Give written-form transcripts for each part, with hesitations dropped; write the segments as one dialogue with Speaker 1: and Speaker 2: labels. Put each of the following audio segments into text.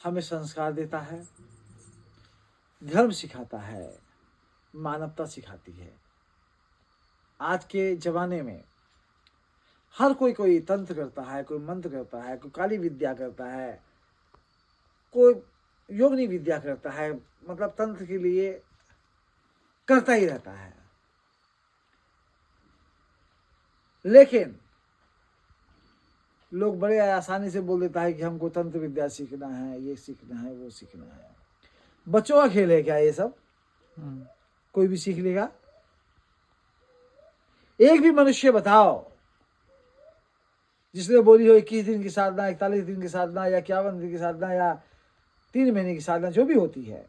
Speaker 1: हमें संस्कार देता है, धर्म सिखाता है, मानवता सिखाती है। आज के जमाने में हर कोई तंत्र करता है, कोई मंत्र करता है, कोई काली विद्या करता है, कोई योगिनी विद्या करता है, मतलब तंत्र के लिए करता ही रहता है। लेकिन लोग बड़े आसानी से बोल देता है कि हमको तंत्र विद्या सीखना है, ये सीखना है, वो सीखना है। बच्चों का खेल है क्या ये सब? कोई भी सीख लेगा? एक भी मनुष्य बताओ जिसने बोली हो 21 दिन की साधना, 41 दिन की साधना, या 51 दिन की साधना, या 3 महीने की साधना, जो भी होती है,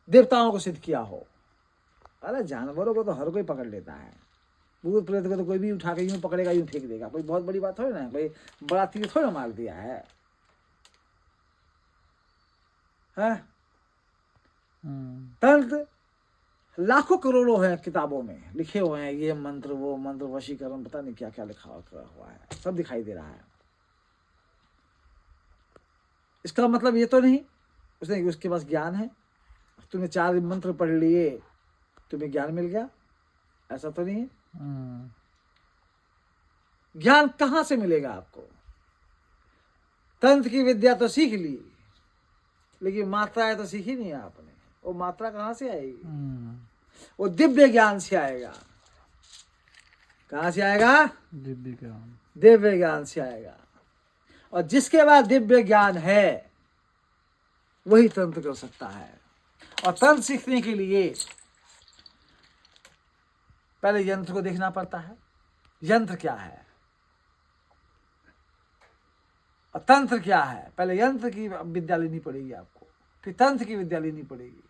Speaker 1: देवताओं को सिद्ध किया हो। अरे जानवरों को तो हर कोई पकड़ लेता है, भूत प्रेत को तो कोई भी उठा के यूं पकड़ेगा, यूं फेंक देगा। कोई बहुत बड़ी बात थोड़ी ना, कोई बड़ा तीर थोड़ी ना मार दिया है। तंत्र लाखों करोड़ों है, किताबों में लिखे हुए हैं, ये मंत्र, वो मंत्र, वशीकरण, पता नहीं क्या क्या लिखा हुआ है, सब दिखाई दे रहा है। इसका मतलब ये तो नहीं उसके पास ज्ञान है, तूने 4 मंत्र पढ़ लिए तुम्हें ज्ञान मिल गया, ऐसा तो नहीं है। ज्ञान कहां से मिलेगा आपको? तंत्र की विद्या तो सीख ली, लेकिन मात्राएं तो सीखी नहीं आपने। वो मात्रा कहां से आएगी? वो दिव्य ज्ञान से आएगा। कहां से आएगा? दिव्य ज्ञान से आएगा। और जिसके बाद दिव्य ज्ञान है वही तंत्र कर सकता है। और तंत्र सीखने के लिए पहले यंत्र को देखना पड़ता है, यंत्र क्या है और तंत्र क्या है। पहले यंत्र की विद्या लेनी पड़ेगी आपको, फिर तंत्र की विद्या लेनी पड़ेगी,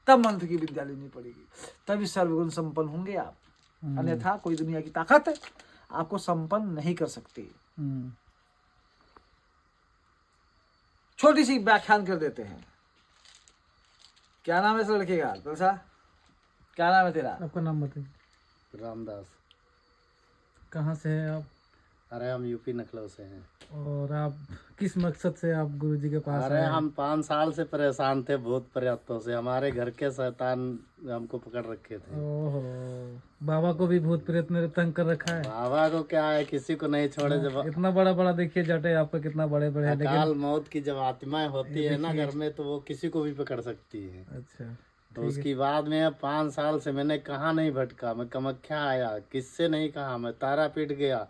Speaker 1: तब मंत्र की विद्या लेनी पड़ेगी, तभी सर्वगुण संपन्न होंगे आप। अन्यथा कोई दुनिया की ताकत आपको संपन्न नहीं कर सकती। छोटी सी व्याख्यान कर देते हैं। क्या नाम है इस लड़के का? तुलसा, क्या नाम है तेरा?
Speaker 2: आपका नाम बताइए।
Speaker 3: रामदास।
Speaker 2: कहाँ से हैं आप?
Speaker 3: अरे हम यूपी नखलऊ से हैं।
Speaker 2: और आप किस मकसद से आप गुरुजी के पास
Speaker 3: अरे
Speaker 2: आए?
Speaker 3: हम 5 साल से परेशान थे भूत प्रेतों से, हमारे घर के शैतान हमको पकड़ रखे थे।
Speaker 2: ओहो, बाबा को भी भूत प्रेत ने तंग कर रखा है।
Speaker 3: बाबा को क्या है, किसी को नहीं छोड़े। जब
Speaker 2: इतना बड़ा बड़ा देखिए जटे आपका, कितना बड़े बड़े।
Speaker 3: अकाल मौत की जब आत्माएं होती है ना घर में, तो वो किसी को भी पकड़ सकती है।
Speaker 2: अच्छा,
Speaker 3: तो उसकी बाद में 5 साल से मैंने कहाँ नहीं भटका। मैं कामाख्या आया, किससे नहीं कहा। मैं तारापीठ गया,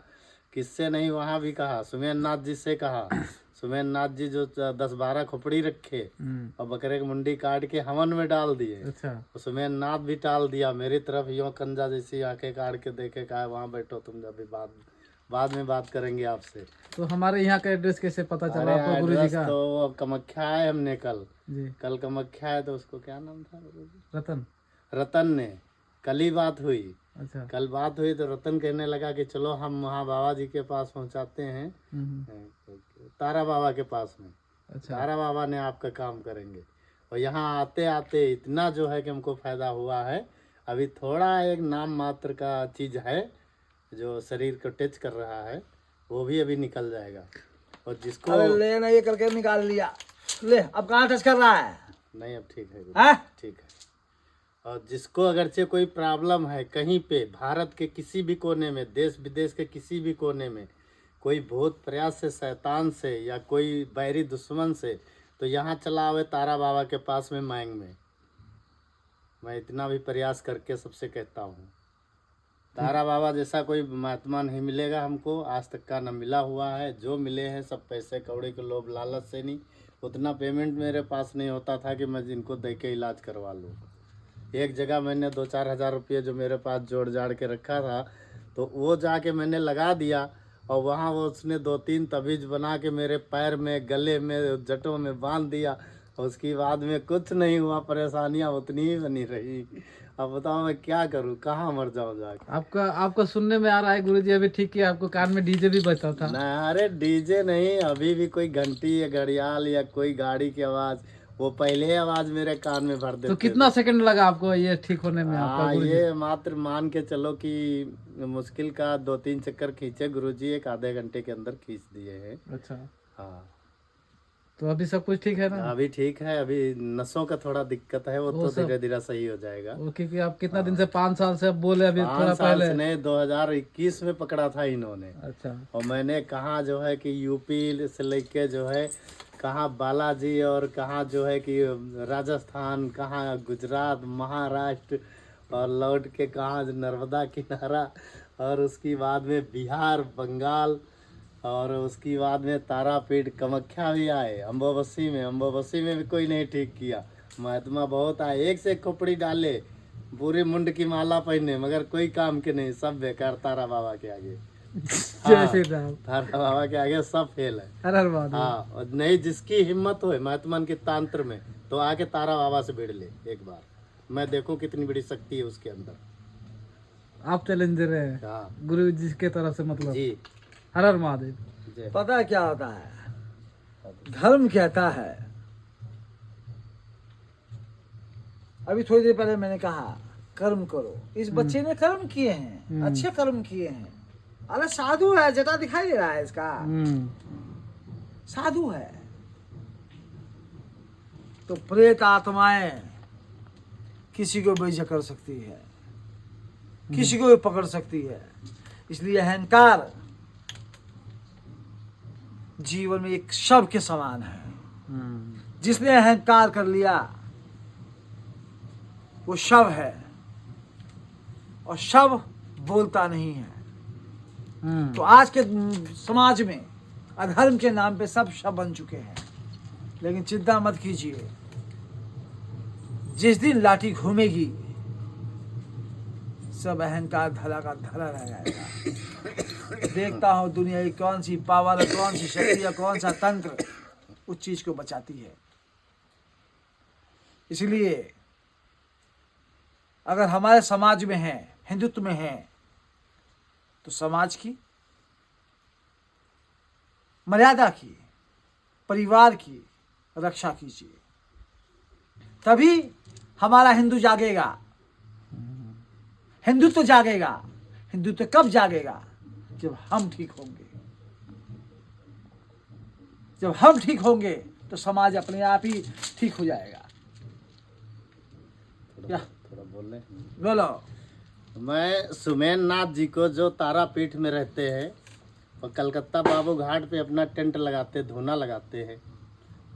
Speaker 3: किससे नहीं वहाँ भी कहा। सुमेरनाथ जी से कहा। सुमेरनाथ जी जो 10-12 खोपड़ी रखे और बकरे की मुंडी काट के हवन में डाल दिए।
Speaker 2: अच्छा,
Speaker 3: तो सुमेरनाथ भी टाल दिया मेरी तरफ, यो कंजा जैसी आंखें काट के देखे, कहा वहाँ बैठो तुम, जब भी बाद में बात करेंगे आपसे।
Speaker 2: तो हमारे यहाँ का एड्रेस कैसे पता चला
Speaker 3: अरे
Speaker 2: आपको गुरुजी
Speaker 3: एड्रेस
Speaker 2: का?
Speaker 3: तो कामाख्या आए हमने कल कामाख्या है। तो उसको क्या नाम था? रतन ने कल ही बात हुई।
Speaker 2: अच्छा,
Speaker 3: कल बात हुई तो रतन कहने लगा कि चलो हम वहाँ बाबा जी के पास पहुँचाते हैं, तारा बाबा के पास में।
Speaker 2: अच्छा,
Speaker 3: तारा बाबा ने आपका काम करेंगे। और यहाँ आते आते इतना जो है कि हमको फायदा हुआ है। अभी थोड़ा एक नाम मात्र का चीज है जो शरीर को टच कर रहा है, वो भी अभी निकल जाएगा। और जिसको
Speaker 1: अरे ले ना, ये करके निकाल लिया। ले, अब कहाँ टच कर रहा है?
Speaker 3: नहीं, अब ठीक है,
Speaker 1: हाँ?
Speaker 3: ठीक है। और जिसको अगरचे कोई प्रॉब्लम है कहीं पे, भारत के किसी भी कोने में, देश विदेश के किसी भी कोने में, कोई भूत प्रयास से, शैतान से, या कोई बैरी दुश्मन से, तो यहाँ चला आवे तारा बाबा के पास में मांग में। मैं इतना भी प्रयास करके सबसे कहता हूँ, तारा बाबा जैसा कोई महात्मा नहीं मिलेगा हमको, आज तक का न मिला हुआ है। जो मिले हैं सब पैसे कौड़े के लोभ लालच से नहीं। उतना पेमेंट मेरे पास नहीं होता था कि मैं जिनको दे के इलाज करवा लूँ। एक जगह मैंने 2-4 हज़ार रुपये जो मेरे पास जोड़ जाड़ के रखा था, तो वो जाके मैंने लगा दिया। और वहाँ वो उसने 2-3 तबीज बना के मेरे पैर में, गले में, जटों में बांध दिया। और उसके बाद में कुछ नहीं हुआ, परेशानियाँ उतनी ही बनी रही। अब बताओ मैं क्या करूँ, कहाँ मर जाऊँ जाके।
Speaker 2: आपका सुनने में आ रहा है गुरुजी अभी ठीक है, आपको कान में डीजे भी बजता था?
Speaker 3: ना, अरे डीजे नहीं, अभी भी कोई घंटी या घड़ियाल या कोई गाड़ी की आवाज़, वो पहले आवाज मेरे कान में भर देते।
Speaker 2: तो कितना सेकंड लगा आपको ये ठीक होने में? आपका
Speaker 3: ये मात्र मान के चलो कि मुश्किल का 2-3 चक्कर खींचे गुरुजी, 1 आधे घंटे के अंदर खींच दिए हैं।
Speaker 2: अच्छा,
Speaker 3: हाँ।
Speaker 2: तो अभी सब कुछ ठीक है ना?
Speaker 3: अभी ठीक है, अभी नसों का थोड़ा दिक्कत है, वो तो
Speaker 2: सब-
Speaker 3: धीरे धीरे सही हो जाएगा।
Speaker 2: वो क्योंकि आप कितना दिन से 5 साल से अब बोले, अभी थोड़ा
Speaker 3: 5 साल
Speaker 2: पहले।
Speaker 3: से नहीं, 2021 में पकड़ा था इन्होंने।
Speaker 2: अच्छा।
Speaker 3: और मैंने कहाँ जो है कि यूपी से लेके जो है कहाँ बालाजी, और कहाँ जो है कि राजस्थान, कहाँ गुजरात, महाराष्ट्र, और लौट के कहाँ नर्मदा किनारा, और उसकी बाद में बिहार, बंगाल, और उसकी बाद में तारापीठ, कामाख्या भी आए। अम्बावसी में भी कोई नहीं ठीक किया। महात्मा बहुत आए, एक से एक खोपड़ी डाले, पूरी मुंड की माला पहने, मगर कोई काम के नहीं, सब बेकार तारा बाबा के आगे।
Speaker 2: जय श्री राम।
Speaker 3: तारा बाबा के आगे सब फेल है।
Speaker 2: हर हर महादेव।
Speaker 3: हाँ, और नहीं जिसकी हिम्मत हो महात्मा के तांत्र में, तो आके तारा बाबा से भिड़ ले एक बार, मैं देखूं कितनी बड़ी शक्ति है उसके अंदर।
Speaker 2: आप चैलेंज दे रहे हैं
Speaker 3: हाँ
Speaker 2: गुरु जी के तरफ से, मतलब?
Speaker 3: जी।
Speaker 2: हर हर महादेव।
Speaker 3: जय।
Speaker 1: पता है क्या होता है? धर्म कहता है, अभी थोड़ी देर पहले मैंने कहा कर्म करो। इस बच्चे ने कर्म किए हैं, अच्छे कर्म किए हैं। अरे साधु है, जटा दिखाई दे रहा है इसका, साधु है। तो प्रेत आत्माएं किसी को बेइज्जत कर सकती है, किसी को भी पकड़ सकती है। इसलिए अहंकार जीवन में एक शव के समान है। जिसने अहंकार कर लिया वो शव है, और शव बोलता नहीं है। तो आज के समाज में अधर्म के नाम पे सब शव बन चुके हैं। लेकिन चिंता मत कीजिए, जिस दिन लाठी घूमेगी सब अहंकार धरा का धरा रह जाएगा। देखता हूँ दुनिया की कौन सी पावर, कौन सी शक्ति या कौन सा तंत्र उस चीज को बचाती है। इसलिए अगर हमारे समाज में है, हिंदुत्व में है, तो समाज की मर्यादा की, परिवार की रक्षा कीजिए, तभी हमारा हिंदू जागेगा, हिंदुत्व जागेगा। हिंदुत्व कब जागेगा? जब हम ठीक होंगे। जब हम ठीक होंगे तो समाज अपने आप ही ठीक हो जाएगा। क्या
Speaker 3: थोड़ा बोल रहे हैं।
Speaker 1: बोलो।
Speaker 3: मैं सुमेन नाथ जी को, जो तारापीठ में रहते हैं और कलकत्ता बाबू घाट पे अपना टेंट लगाते, धूना लगाते हैं,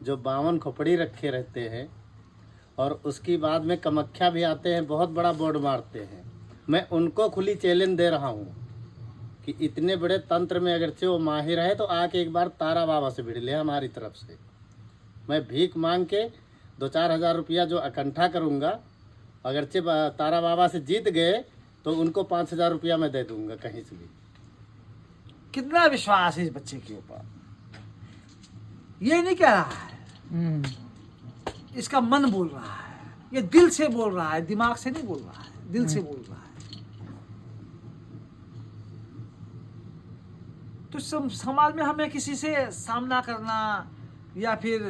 Speaker 3: जो 52 खोपड़ी रखे रहते हैं, और उसकी बाद में कामाख्या भी आते हैं, बहुत बड़ा बोर्ड मारते हैं। मैं उनको खुली चैलेंज दे रहा हूँ कि इतने बड़े तंत्र में अगरचे वो माहिर है, तो आके एक बार तारा बाबा से भिड़ ले हमारी तरफ से। मैं भीख मांग के 2-4 हज़ार रुपया जो इकट्ठा करूँगा, अगरचे तारा बाबा से जीत गए तो उनको 5,000 रुपया मैं दे दूंगा कहीं से भी।
Speaker 1: कितना विश्वास है इस बच्चे के ऊपर। ये नहीं कह रहा है, इसका मन बोल रहा है, ये दिल से बोल रहा है, दिमाग से नहीं बोल रहा है, दिल से बोल रहा है। तो समाज में हमें किसी से सामना करना या फिर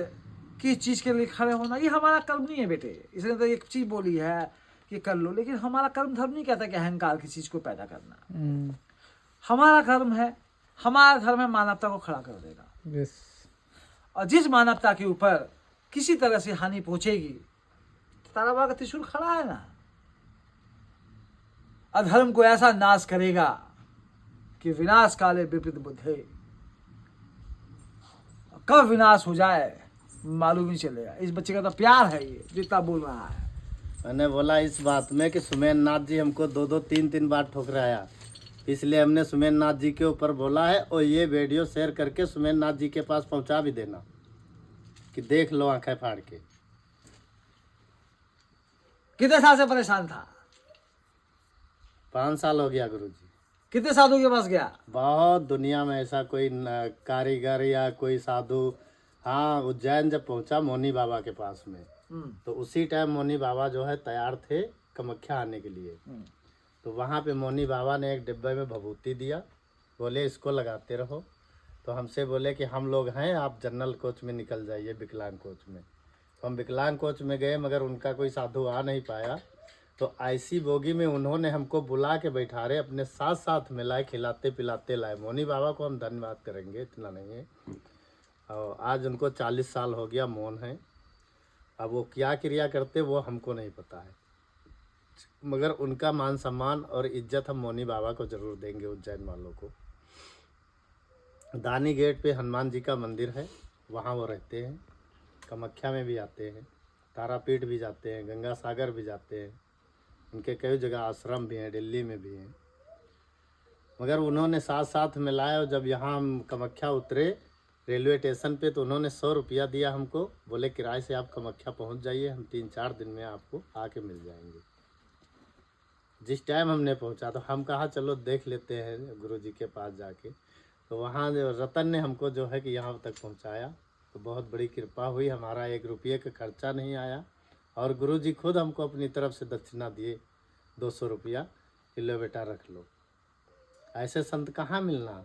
Speaker 1: किस चीज के लिए खड़े होना, ये हमारा कर्म नहीं है बेटे। इसने तो एक चीज बोली है कि कर लो, लेकिन हमारा कर्म धर्म नहीं कहता कि अहंकार की चीज को पैदा करना। हमारा कर्म है, हमारा धर्म है मानवता को खड़ा कर देगा।
Speaker 2: यस।
Speaker 1: और जिस मानवता के ऊपर किसी तरह से हानि पहुंचेगी, तो तारा बाबा का त्रिशूल खड़ा है ना, अधर्म को ऐसा नाश करेगा कि विनाश काले विपरीत बुद्धे। कब विनाश हो जाए मालूम ही चलेगा। इस बच्चे का तो प्यार है, ये जितना बोल रहा है।
Speaker 3: मैंने बोला इस बात में कि सुमेन नाथ जी हमको 2-2, 3-3 बार ठुकराया, इसलिए हमने सुमेन नाथ जी के ऊपर बोला है। और ये वीडियो शेयर करके सुमेन नाथ जी के पास पहुंचा भी देना कि देख लो आंखें फाड़ के।
Speaker 1: कितने साल से परेशान था?
Speaker 3: 5 साल हो गया गुरुजी।
Speaker 1: कितने साधु के पास गया?
Speaker 3: बहुत दुनिया में ऐसा कोई कारीगर या कोई साधु, हाँ उज्जैन जब पहुंचा मोनी बाबा के पास में, तो उसी टाइम मोनी बाबा जो है तैयार थे कामाख्या आने के लिए। तो वहाँ पे मोनी बाबा ने एक डिब्बे में भभूति दिया, बोले इसको लगाते रहो। तो हमसे बोले कि हम लोग हैं, आप जनरल कोच में निकल जाइए, विकलांग कोच में। तो हम विकलांग कोच में गए, मगर उनका कोई साधु आ नहीं पाया। तो आईसी बोगी में उन्होंने हमको बुला के बैठा रहे, अपने साथ साथ में लाए, खिलाते पिलाते लाए। मोनी बाबा को हम धन्यवाद करेंगे, इतना नहीं है। और आज उनको 40 साल हो गया, मौन है। अब वो क्या क्रिया करते वो हमको नहीं पता है, मगर उनका मान सम्मान और इज्जत हम मौनी बाबा को जरूर देंगे, उज्जैन वालों को। दानी गेट पे हनुमान जी का मंदिर है, वहाँ वो रहते हैं। कामाख्या में भी आते हैं, तारापीठ भी जाते हैं, गंगा सागर भी जाते हैं। उनके कई जगह आश्रम भी हैं, दिल्ली में भी हैं। मगर उन्होंने साथ साथ मिलाया, और जब यहाँ हम कामाख्या उतरे रेलवे स्टेशन पे, तो उन्होंने 100 रुपया दिया हमको। बोले किराए से आप कामाख्या पहुँच जाइए, हम 3-4 दिन में आपको आके मिल जाएंगे। जिस टाइम हमने पहुँचा तो हम कहा चलो देख लेते हैं गुरु जी के पास जाके। तो वहाँ जो रतन ने हमको जो है कि यहाँ तक पहुँचाया, तो बहुत बड़ी कृपा हुई। हमारा 1 रुपये का खर्चा नहीं आया, और गुरु जी खुद हमको अपनी तरफ से दक्षिणा दिए 200 रुपया कि लो बेटा रख लो। ऐसे संत कहाँ मिलना।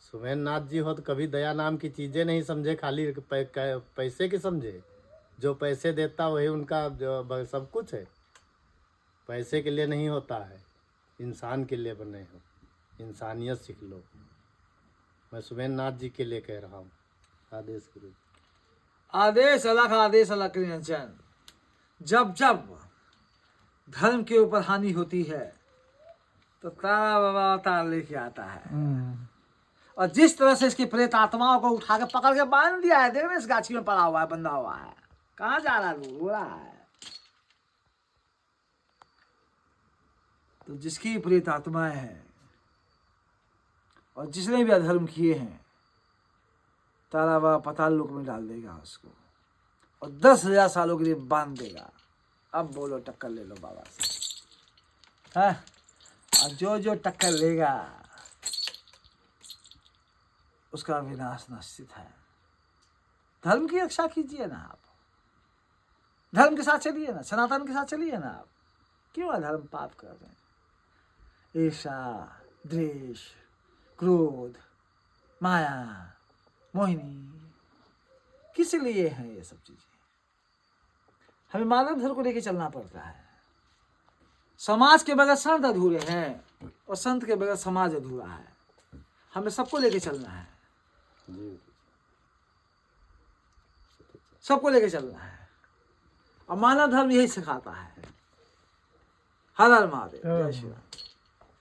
Speaker 3: सुमेन नाथ जी हो तो कभी दया नाम की चीज़ें नहीं समझे, खाली पैसे की समझे। जो पैसे देता वही उनका सब कुछ है। पैसे के लिए नहीं होता है, इंसान के लिए बने हो। इंसानियत सीख लो। मैं सुमेन नाथ जी के लिए कह रहा हूँ। आदेश गुरु।
Speaker 1: आदेश अलग निरंजन। जब जब धर्म के ऊपर हानि होती है तो तारा बाबा अवतार लेके आता है, और जिस तरह से इसकी प्रेत आत्माओं को उठा के पकड़ के बांध दिया है। देखना इस गाछी में पड़ा हुआ है, बंधा हुआ है, कहाँ जा रहा है, रो रहा है। तो जिसकी प्रेत आत्माएं हैं और जिसने भी अधर्म किए हैं, तारा बाबा पाताल लोक में डाल देगा उसको, और 10,000 सालों के लिए बांध देगा। अब बोलो टक्कर ले लो बाबा से, हाँ? और जो जो टक्कर लेगा उसका विनाश निश्चित है। धर्म की रक्षा कीजिए ना आप, धर्म के साथ चलिए ना, सनातन के साथ चलिए ना आप। क्यों अधर्म पाप कर रहे हैं? ईर्षा, द्वेष, क्रोध, माया, मोहिनी, किस लिए है ये सब चीजें? हमें मानव धर्म को लेकर चलना पड़ता है। समाज के बगैर संत अधूरे हैं, और संत के बगैर समाज अधूरा है। हमें सबको लेके चलना है, सबको लेके चलना है, और मानव धर्म यही सिखाता है। हर हर महादेव, जय श्री राम।